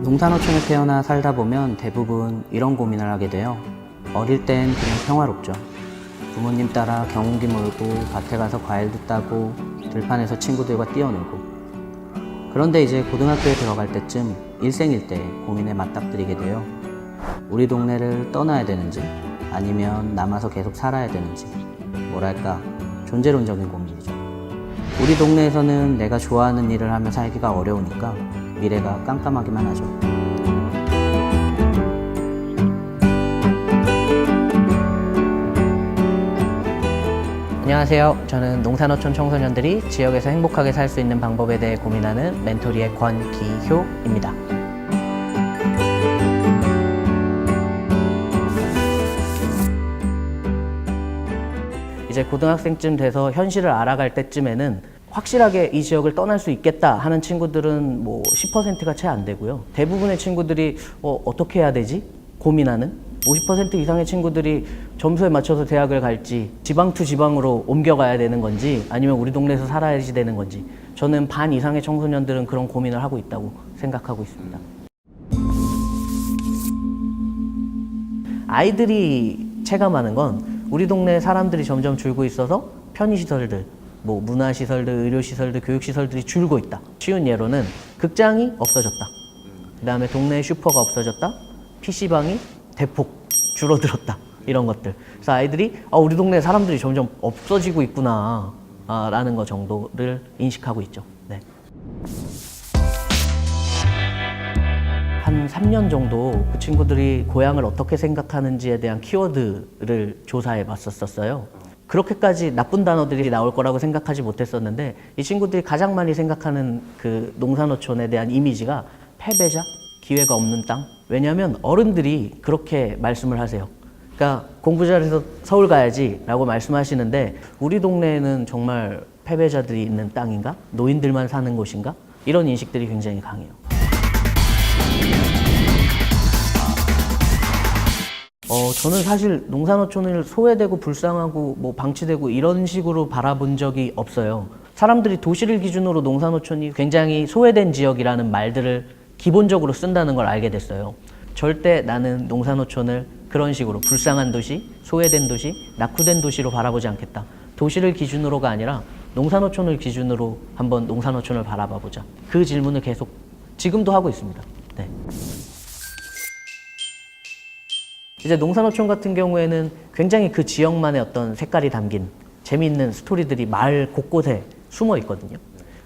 농산어촌에 태어나 살다 보면 대부분 이런 고민을 하게 돼요. 어릴 땐 그냥 평화롭죠. 부모님 따라 경운기 몰고 밭에 가서 과일도 따고 들판에서 친구들과 뛰어놀고. 그런데 이제 고등학교에 들어갈 때쯤 일생일대 고민에 맞닥뜨리게 돼요. 우리 동네를 떠나야 되는지 아니면 남아서 계속 살아야 되는지, 뭐랄까 존재론적인 고민이죠. 우리 동네에서는 내가 좋아하는 일을 하며 살기가 어려우니까 미래가 깜깜하기만 하죠. 안녕하세요. 저는 농산어촌 청소년들이 지역에서 행복하게 살 수 있는 방법에 대해 고민하는 멘토리의 권기효입니다. 이제 고등학생쯤 돼서 현실을 알아갈 때쯤에는 확실하게 이 지역을 떠날 수 있겠다 하는 친구들은 뭐 10%가 채 안 되고요. 대부분의 친구들이 어떻게 해야 되지? 고민하는 50% 이상의 친구들이 점수에 맞춰서 대학을 갈지, 지방 투 지방으로 옮겨가야 되는 건지, 아니면 우리 동네에서 살아야지 되는 건지, 저는 반 이상의 청소년들은 그런 고민을 하고 있다고 생각하고 있습니다. 아이들이 체감하는 건 우리 동네 사람들이 점점 줄고 있어서 편의시설들, 뭐 문화시설들, 의료시설들, 교육시설들이 줄고 있다. 쉬운 예로는 극장이 없어졌다. 그 다음에 동네에 슈퍼가 없어졌다. PC방이 대폭 줄어들었다. 이런 것들. 그래서 아이들이 우리 동네 사람들이 점점 없어지고 있구나 라는 것 정도를 인식하고 있죠. 네. 한 3년 정도 그 친구들이 고향을 어떻게 생각하는지에 대한 키워드를 조사해 봤었어요. 그렇게까지 나쁜 단어들이 나올 거라고 생각하지 못했었는데, 이 친구들이 가장 많이 생각하는 그 농산어촌에 대한 이미지가 패배자, 기회가 없는 땅. 왜냐하면 어른들이 그렇게 말씀을 하세요. 그러니까 공부 잘해서 서울 가야지 라고 말씀하시는데, 우리 동네에는 정말 패배자들이 있는 땅인가? 노인들만 사는 곳인가? 이런 인식들이 굉장히 강해요. 저는 사실 농산어촌을 소외되고 불쌍하고 뭐 방치되고 이런 식으로 바라본 적이 없어요. 사람들이 도시를 기준으로 농산어촌이 굉장히 소외된 지역이라는 말들을 기본적으로 쓴다는 걸 알게 됐어요. 절대 나는 농산어촌을 그런 식으로 불쌍한 도시, 소외된 도시, 낙후된 도시로 바라보지 않겠다. 도시를 기준으로가 아니라 농산어촌을 기준으로 한번 농산어촌을 바라봐 보자. 그 질문을 계속 지금도 하고 있습니다. 네. 이제 농산어촌 같은 경우에는 굉장히 그 지역만의 어떤 색깔이 담긴 재미있는 스토리들이 마을 곳곳에 숨어 있거든요.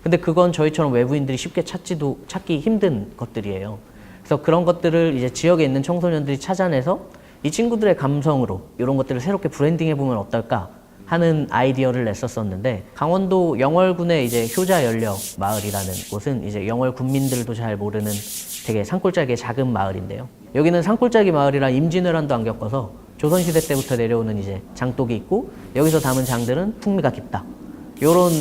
근데 그건 저희처럼 외부인들이 쉽게 찾기 힘든 것들이에요. 그래서 그런 것들을 이제 지역에 있는 청소년들이 찾아내서 이 친구들의 감성으로 이런 것들을 새롭게 브랜딩해보면 어떨까 하는 아이디어를 냈었었는데, 강원도 영월군의 이제 효자연려 마을이라는 곳은 이제 영월 군민들도 잘 모르는 되게 산골짜기의 작은 마을인데요. 여기는 산골짜기 마을이라 임진왜란도 안 겪어서 조선시대 때부터 내려오는 이제 장독이 있고, 여기서 담은 장들은 풍미가 깊다. 요런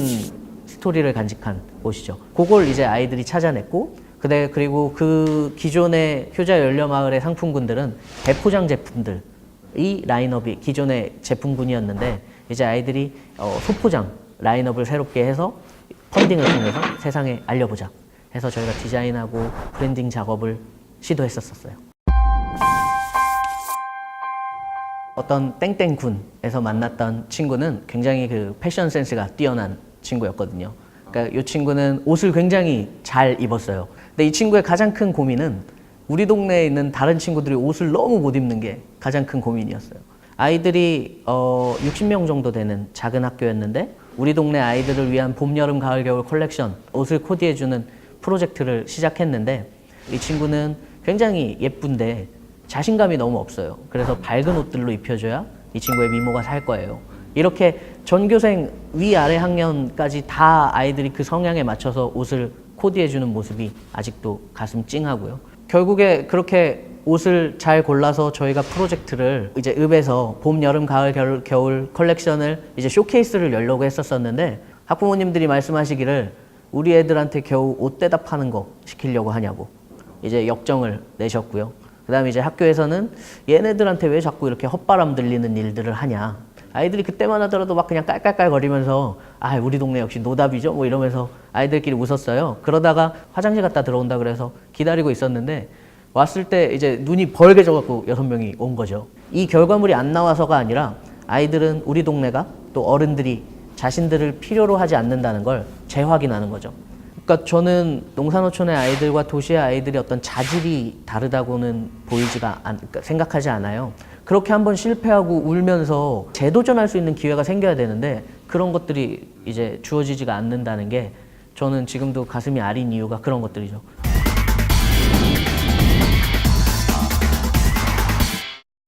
스토리를 간직한 곳이죠. 그걸 이제 아이들이 찾아냈고, 그리고 그 기존의 효자연려 마을의 상품군들은 대포장 제품들, 이 라인업이 기존의 제품군이었는데, 이제 아이들이 소포장 라인업을 새롭게 해서 펀딩을 통해서 세상에 알려보자 해서 저희가 디자인하고 브랜딩 작업을 시도했었어요. 어떤 땡땡군에서 만났던 친구는 굉장히 그 패션 센스가 뛰어난 친구였거든요. 그러니까 이 친구는 옷을 굉장히 잘 입었어요. 근데 이 친구의 가장 큰 고민은 우리 동네에 있는 다른 친구들이 옷을 너무 못 입는 게 가장 큰 고민이었어요. 아이들이 60명 정도 되는 작은 학교였는데, 우리 동네 아이들을 위한 봄, 여름, 가을, 겨울 컬렉션 옷을 코디해주는 프로젝트를 시작했는데, 이 친구는 굉장히 예쁜데 자신감이 너무 없어요. 그래서 밝은 옷들로 입혀줘야 이 친구의 미모가 살 거예요. 이렇게 전교생 위아래 학년까지 다 아이들이 그 성향에 맞춰서 옷을 코디해주는 모습이 아직도 가슴 찡하고요. 결국에 그렇게 옷을 잘 골라서 저희가 프로젝트를 이제 읍에서 봄, 여름, 가을, 겨울 컬렉션을 이제 쇼케이스를 열려고 했었었는데, 학부모님들이 말씀하시기를 우리 애들한테 겨우 옷 대답하는 거 시키려고 하냐고 이제 역정을 내셨고요. 그 다음에 이제 학교에서는 얘네들한테 왜 자꾸 이렇게 헛바람 들리는 일들을 하냐. 아이들이 그때만 하더라도 막 그냥 깔깔깔거리면서 아 우리 동네 역시 노답이죠 뭐 이러면서 아이들끼리 웃었어요. 그러다가 화장실 갔다 들어온다 그래서 기다리고 있었는데 왔을 때 이제 눈이 벌게져갖고 6명이 온 거죠. 이 결과물이 안 나와서가 아니라 아이들은 우리 동네가 또 어른들이 자신들을 필요로 하지 않는다는 걸 재확인하는 거죠. 그러니까 저는 농산어촌의 아이들과 도시의 아이들이 어떤 자질이 다르다고는 그러니까 생각하지 않아요. 그렇게 한번 실패하고 울면서 재도전할 수 있는 기회가 생겨야 되는데 그런 것들이 이제 주어지지가 않는다는 게 저는 지금도 가슴이 아린 이유가 그런 것들이죠.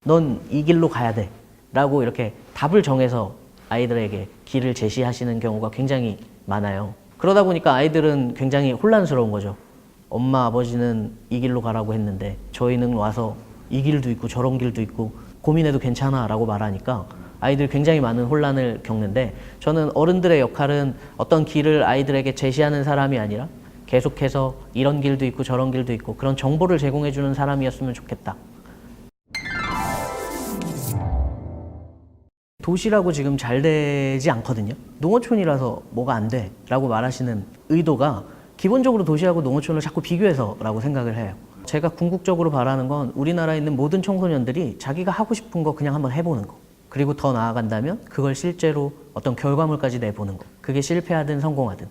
넌 이 길로 가야 돼 라고 이렇게 답을 정해서 아이들에게 길을 제시하시는 경우가 굉장히 많아요. 그러다 보니까 아이들은 굉장히 혼란스러운 거죠. 엄마 아버지는 이 길로 가라고 했는데 저희는 와서 이 길도 있고 저런 길도 있고 고민해도 괜찮아 라고 말하니까 아이들이 굉장히 많은 혼란을 겪는데 저는 어른들의 역할은 어떤 길을 아이들에게 제시하는 사람이 아니라 계속해서 이런 길도 있고 저런 길도 있고 그런 정보를 제공해 주는 사람이었으면 좋겠다. 도시라고 지금 잘 되지 않거든요. 농어촌이라서 뭐가 안 돼 라고 말하시는 의도가 기본적으로 도시하고 농어촌을 자꾸 비교해서 라고 생각을 해요. 제가 궁극적으로 바라는 건 우리나라에 있는 모든 청소년들이 자기가 하고 싶은 거 그냥 한번 해보는 거, 그리고 더 나아간다면 그걸 실제로 어떤 결과물까지 내보는 거, 그게 실패하든 성공하든.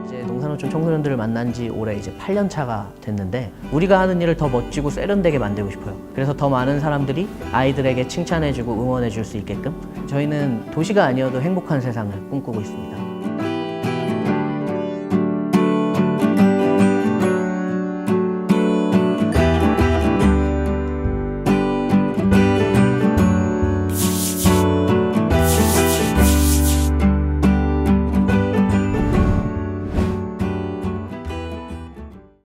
이제 농산어촌 청소년들을 만난 지 올해 이제 8년 차가 됐는데 우리가 하는 일을 더 멋지고 세련되게 만들고 싶어요. 그래서 더 많은 사람들이 아이들에게 칭찬해주고 응원해줄 수 있게끔 저희는 도시가 아니어도 행복한 세상을 꿈꾸고 있습니다.